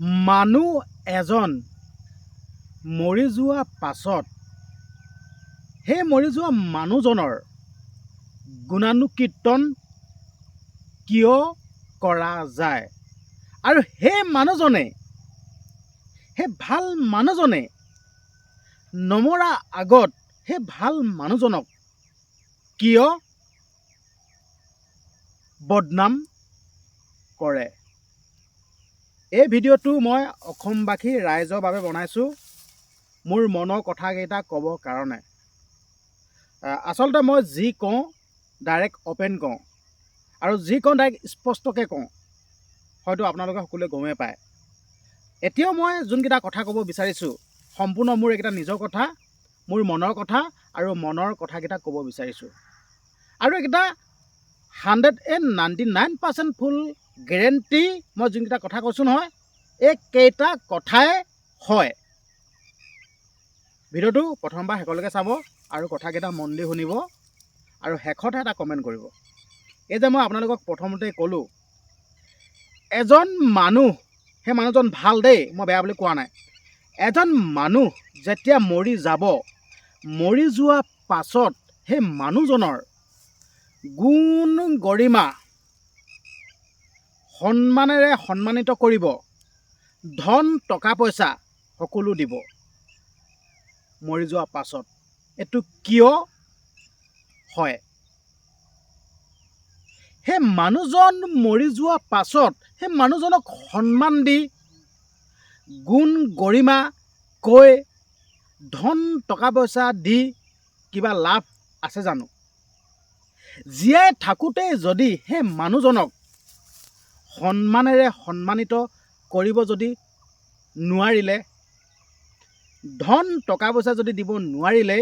মানুহ এজন মৰি যোৱা পাছত সেই মৰি যোৱা মানুহজনৰ গুণানুকীৰ্তন কিয় কৰা যায় আৰু সেই মানুহজনে সেই ভাল মানুহজনে নমৰা আগত সেই ভাল মানুহজনক কিয় বদনাম কৰে। এই ভিডিঅ'টো মই অসমবাসী ৰাইজৰ বাবে বনাইছোঁ, মোৰ মনৰ কথাকেইটা ক'বৰ কাৰণে। আচলতে মই যি কওঁ ডাইৰেক্ট অপেন কওঁ, আৰু যি কওঁ ডাইৰেক্ট স্পষ্টকৈ কওঁ, হয়তো আপোনালোকে সকলোৱে গমেই পায়। এতিয়াও মই যোনকেইটা কথা ক'ব বিচাৰিছোঁ সম্পূৰ্ণ মোৰ এইকেইটা নিজৰ কথা, মোৰ মনৰ কথা, আৰু মনৰ কথাকেইটা ক'ব বিচাৰিছোঁ। আৰু এইকেইটা 199% ফুল গেৰেণ্টি মই যোনকেইটা কথা কৈছোঁ নহয়, এইকেইটা কথাই হয়। ভিডিঅ'টো প্ৰথমবাৰ শেষলৈকে চাব আৰু কথাকেইটা মন দি শুনিব, আৰু শেষতহে এটা কমেণ্ট কৰিব। এই যে মই আপোনালোকক প্ৰথমতে ক'লোঁ, এজন মানুহ, সেই মানুহজন ভাল দেই, মই বেয়া বুলি কোৱা নাই। এজন মানুহ যেতিয়া মৰি যাব, মৰি যোৱা পাছত সেই মানুহজনৰ গুণ গৰিমা সন্মানেৰে সন্মানিত কৰিব, ধন টকা পইচা সকলো দিব মৰি যোৱা পাছত। এইটো কিয় হয়? সেই মানুহজন মৰি যোৱা পাছত সেই মানুহজনক সন্মান দি গুণ গৰিমা কৈ ধন টকা পইচা দি কিবা লাভ আছে জানো? জীয়াই থাকোঁতেই যদি সেই মানুহজনক সন্মানেৰে সন্মানিত কৰিব যদি নোৱাৰিলে, ধন টকা পইচা যদি দিব নোৱাৰিলে,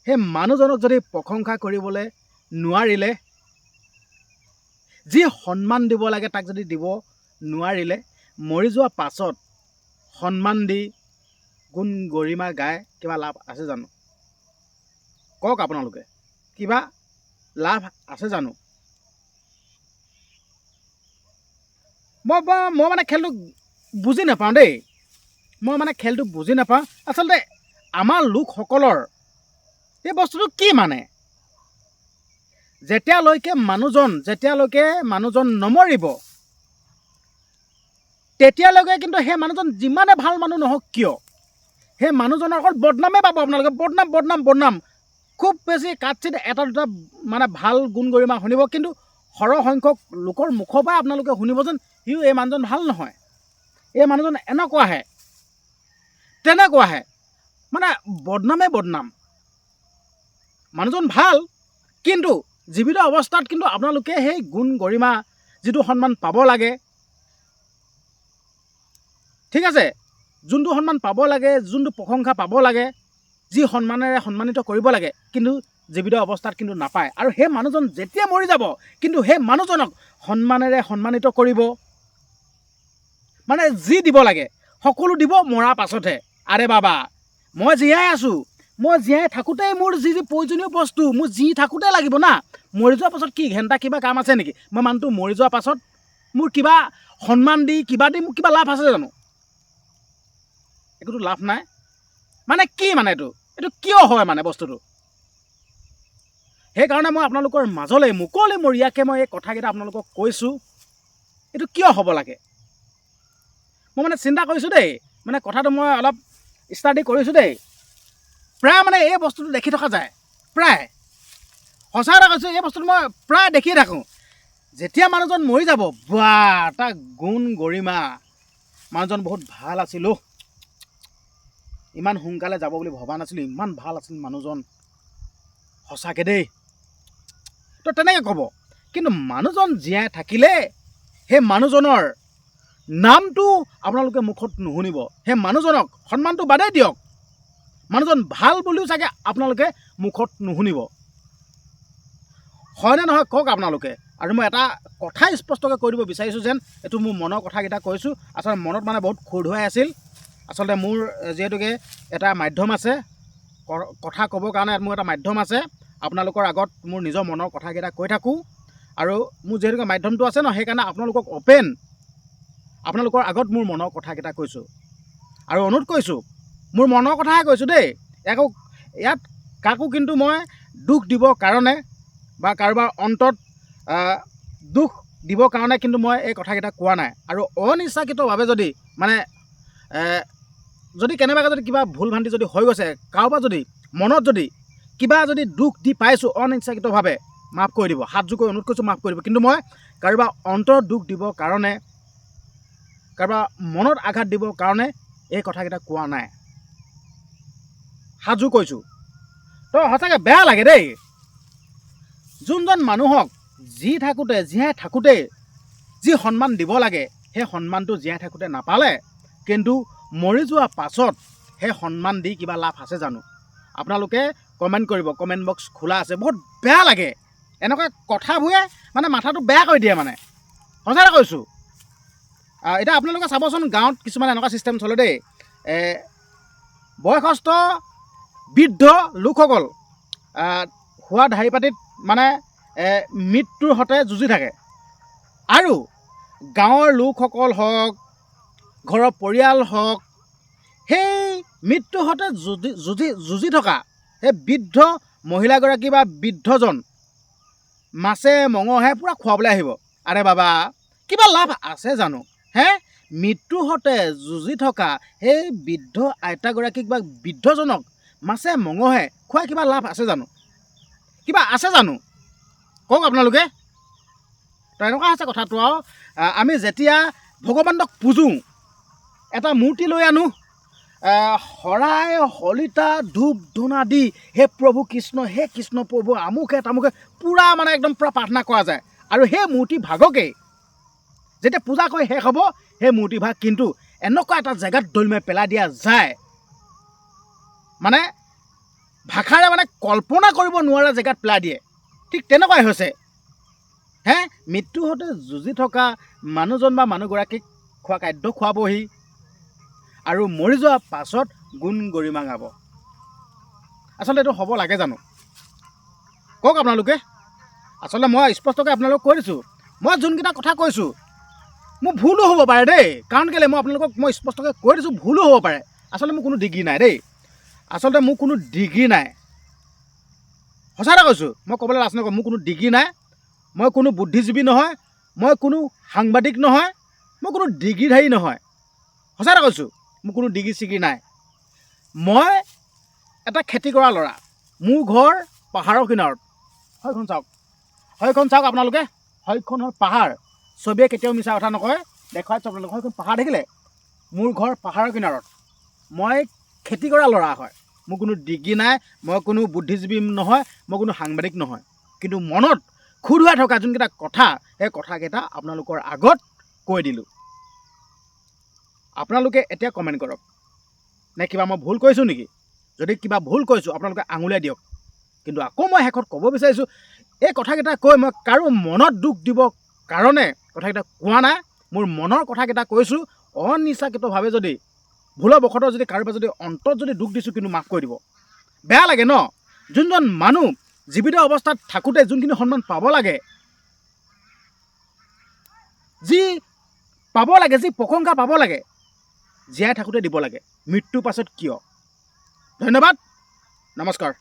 সেই মানুহজনক যদি প্ৰশংসা কৰিবলৈ নোৱাৰিলে, যি সন্মান দিব লাগে তাক যদি দিব নোৱাৰিলে, মৰি যোৱা পাছত সন্মান দি গুণ গৰিমা গাই কিবা লাভ আছে জানো? কওক আপোনালোকে, কিবা লাভ আছে জানো? মই মানে খেলটো বুজি নাপাওঁ দেই, মই মানে খেলটো বুজি নাপাওঁ। আচলতে আমাৰ লোকসকলৰ এই বস্তুটো কি মানে? যেতিয়ালৈকে মানুহজন নমৰিব, তেতিয়ালৈকে কিন্তু সেই মানুহজন যিমানে ভাল মানুহ নহওক কিয়, সেই মানুহজনৰ অকল বদনামেই পাব আপোনালোকে। বদনাম বদনাম বদনাম। খুব বেছি কাটচিত এটা দুটা মানে ভাল গুণ গৰিমা শুনিব, কিন্তু সৰহ সংখ্যক লোকৰ মুখৰ পৰা আপোনালোকে শুনিব যেন সিও এই মানুহজন ভাল নহয়, এই মানুহজন এনেকুৱাহে তেনেকুৱাহে, মানে বদনামেই বদনাম। মানুহজন ভাল, কিন্তু জীৱিত অৱস্থাত কিন্তু আপোনালোকে সেই গুণ গৰিমা যিটো সন্মান পাব লাগে, ঠিক আছে, যোনটো সন্মান পাব লাগে, যোনটো প্ৰশংসা পাব লাগে, যি সন্মানেৰে সন্মানিত কৰিব লাগে, কিন্তু জীৱিত অৱস্থাত কিন্তু নাপায়। আৰু সেই মানুহজন যেতিয়া মৰি যাব, কিন্তু সেই মানুহজনক সন্মানেৰে সন্মানিত কৰিব, মানে যি দিব লাগে সকলো দিব মৰাৰ পাছতহে। আৰে বাবা, মই জীয়াই আছোঁ, মই জীয়াই থাকোঁতেই মোৰ যি যি প্ৰয়োজনীয় বস্তু মোৰ যি থাকোঁতে লাগিব না। মৰি যোৱাৰ পাছত কি ঘেণ্টা কিবা কাম আছে নেকি? মই মানুহটো মৰি যোৱাৰ পাছত মোৰ কিবা সন্মান দি কিবা দি মোৰ কিবা লাভ আছে জানো? একোতো লাভ নাই। মানে কি মানে এইটো কিয় হয় মানে বস্তুটো? সেইকাৰণে মই আপোনালোকৰ মাজলৈ মুকলি মৰিয়াকৈ মই এই কথাকেইটা আপোনালোকক কৈছোঁ, এইটো কিয় হ'ব লাগে? মই মানে চিন্তা কৰিছোঁ দেই, মানে কথাটো মই অলপ ষ্টাডি কৰিছোঁ দেই। প্ৰায় মানে এই বস্তুটো দেখি থকা যায়, প্ৰায় সঁচা এটা কৈছোঁ, এই বস্তুটো মই প্ৰায় দেখিয়ে থাকোঁ। যেতিয়া মানুহজন মৰি যাব, বা তাৰ গুণ গৰিমা, মানুহজন বহুত ভাল আছিল, ইমান সোনকালে যাব বুলি ভবা নাছিলোঁ, ইমান ভাল আছিল মানুহজন, সঁচাকৈ দেই, তো তেনেকৈ ক'ব। কিন্তু মানুহজন জীয়াই থাকিলে সেই মানুহজনৰ নামটো আপোনালোকে মুখত নুশুনিব। সেই মানুহজনক সন্মানটো বাদেই দিয়ক, মানুহজন ভাল বুলিও চাগে আপোনালোকে মুখত নুশুনিব। হয়নে নহয় কওক আপোনালোকে? আৰু মই এটা কথা স্পষ্টকৈ কৈ দিব বিচাৰিছোঁ, যেন এইটো মোৰ মনৰ কথাকেইটা কৈছোঁ। আচলতে মনত মানে বহুত খোৰধুৱাই আছিল। আচলতে মোৰ যিহেতুকে এটা মাধ্যম আছে, কথা ক'বৰ কাৰণে মোৰ এটা মাধ্যম আছে, আপোনালোকৰ আগত মোৰ নিজৰ মনৰ কথাকেইটা কৈ থাকোঁ। আৰু মোৰ যিহেতুকে মাধ্যমটো আছে ন, সেইকাৰণে আপোনালোকক অপেন আপোনালোকৰ আগত মোৰ মনৰ কথাকেইটা কৈছোঁ আৰু অনুৰোধ কৰিছোঁ, মোৰ মনৰ কথাহে কৈছোঁ দেই। ইয়াত কাকো কিন্তু মই দুখ দিবৰ কাৰণে বা কাৰোবাৰ অন্তৰত দুখ দিবৰ কাৰণে কিন্তু মই এই কথাকেইটা কোৱা নাই। আৰু অনিচ্ছাকৃতভাৱে যদি মানে যদি কেনেবাকৈ যদি কিবা ভুল ভ্ৰান্তি যদি হৈ গৈছে, কাৰোবাৰ যদি মনত যদি কিবা যদি দুখ দি পাইছোঁ অনিচ্ছাকৃতভাৱে, মাফ কৰি দিব। হাত জোৰ কৰি অনুৰোধ কৰিছোঁ, মাফ কৰি দিব। কিন্তু মই কাৰোবাৰ অন্তৰত দুখ দিবৰ কাৰণে, কাৰোবাৰ মনত আঘাত দিবৰ কাৰণে এই কথাকেইটা কোৱা নাই। হাত জোৰ কৰিছোঁ। তো সঁচাকৈ বেয়া লাগে দেই, যোনজন মানুহক জীয়াই থাকোঁতে যি সন্মান দিব লাগে, সেই সন্মানটো জীয়াই থাকোঁতে নাপালে, কিন্তু মৰি যোৱাৰ পাছত সেই সন্মান দি কিবা লাভ আছে জানো? আপোনালোকে কমেণ্ট কৰিব, কমেণ্ট বক্স খোলা আছে। বহুত বেয়া লাগে এনেকুৱা কথাবোৰে, মানে মাথাটো বেয়া কৰি দিয়ে মানে, সঁচাকৈ কৈছোঁ। এতিয়া আপোনালোকে চাবচোন, গাঁৱত কিছুমান এনেকুৱা ছিষ্টেম চলে দেই। বয়সস্থ বৃদ্ধ লোকসকল হোৱা ঢাৰি পাতিত মানে মৃত্যুৰ সতে যুঁজি থাকে, আৰু গাঁৱৰ লোকসকল হওক, ঘৰৰ পৰিয়াল হওক, সেই মৃত্যুৰ সতে যুঁজি থকা সেই বৃদ্ধ মহিলাগৰাকী বা বৃদ্ধজন মাছে মঙহে পূৰা খুৱাবলৈ আহিব। আৰে বাবা, কিবা লাভ আছে জানো? মৃত্যুৰ সতে যুঁজি থকা সেই বৃদ্ধ আইতাগৰাকীক বা বৃদ্ধজনক মাছে মঙহে খুৱাই কিবা লাভ আছে জানো? কিবা আছে জানো? কওক আপোনালোকে। তো এনেকুৱা আছে কথাটো। আৰু আমি যেতিয়া ভগৱানক পূজোঁ, এটা মূৰ্তি লৈ আনো, শৰাই শলিতা ধূপ ধূনা দি হে প্ৰভু কৃষ্ণ, হে কৃষ্ণ প্ৰভু, আমুকে তামুকে পূৰা মানে একদম পূৰা প্ৰাৰ্থনা কৰা যায়। আৰু সেই মূৰ্তি ভাগকেই যেতিয়া পূজা কৰি শেষ হ'ব, সেই মূৰ্তি ভাগ কিন্তু এনেকুৱা এটা জেগাত দলিমাই পেলাই দিয়া যায়, মানে ভাষাৰে মানে কল্পনা কৰিব নোৱাৰা জেগাত পেলাই দিয়ে। ঠিক তেনেকুৱাই হৈছে। মৃত্যুৰ সৈতে যুঁজি থকা মানুহজন বা মানুহগৰাকীক খোৱা খাদ্য খুৱাবহি আৰু মৰি যোৱাৰ পাছত গুণ গৰিমা গাব। আচলতে এইটো হ'ব লাগে জানো? কওক আপোনালোকে। আচলতে মই স্পষ্টকৈ আপোনালোকক কৈ দিছোঁ, মই যোনকেইটা কথা কৈছোঁ মোৰ ভুলো হ'ব পাৰে দেই। কাৰণ কেলৈ, মই আপোনালোকক মই স্পষ্টকৈ কৈ দিছোঁ, ভুলো হ'ব পাৰে। আচলতে মোৰ কোনো ডিগ্ৰী নাই দেই, আচলতে মোৰ কোনো ডিগ্ৰী নাই। সঁচা কথা কৈছোঁ, মই ক'বলৈ লাজ নকৰোঁ। মোৰ কোনো ডিগ্ৰী নাই, মই কোনো বুদ্ধিজীৱী নহয়, মই কোনো সাংবাদিক নহয়, মই কোনো ডিগ্ৰীধাৰী নহয়। সঁচা কথা কৈছোঁ, মোৰ কোনো ডিগ্ৰী চিগ্ৰী নাই। মই এটা খেতি কৰা ল'ৰা। মোৰ ঘৰ পাহাৰৰ কিনাৰত। হয়খন চাওক আপোনালোকে, হয়খন হ'ল পাহাৰ। ছবিয়ে কেতিয়াও মিছা কথা নকয়, দেখুৱাই চাওক আপোনালোকে। হয়খন পাহাৰ দেখিলে? মোৰ ঘৰ পাহাৰৰ কিনাৰত। মই খেতি কৰা ল'ৰা হয়। মোৰ কোনো ডিগ্ৰী নাই, মই কোনো বুদ্ধিজীৱী নহয়, মই কোনো সাংবাদিক নহয়। কিন্তু মনত খুৰুৱাই থকা যোনকেইটা কথা, সেই কথাকেইটা আপোনালোকৰ আগত কৈ দিলোঁ। আপোনালোকে এতিয়া কমেণ্ট কৰক, নে কিবা মই ভুল কৈছোঁ নেকি? যদি কিবা ভুল কৈছোঁ আপোনালোকে আঙুলিয়াই দিয়ক। কিন্তু আকৌ মই শেষত ক'ব বিচাৰিছোঁ, এই কথাকেইটা কৈ মই কাৰো মনত দুখ দিবৰ কাৰণে কথাকেইটা কোৱা নাই। মোৰ মনৰ কথাকেইটা কৈছোঁ। অনিচ্ছাকৃতভাৱে যদি ভুলবশতঃ যদি কাৰোবাৰ যদি অন্তৰত যদি দুখ দিছোঁ, কিন্তু মাফ কৰি দিব। বেয়া লাগে ন? যোনজন মানুহ জীৱিত অৱস্থাত থাকোঁতে যোনখিনি সন্মান পাব লাগে, যি পাব লাগে, যি প্ৰশংসা পাব লাগে, জীয়াই থাকোঁতে দিব লাগে। মৃত্যুৰ পাছত কিয়? ধন্যবাদ, নমস্কাৰ।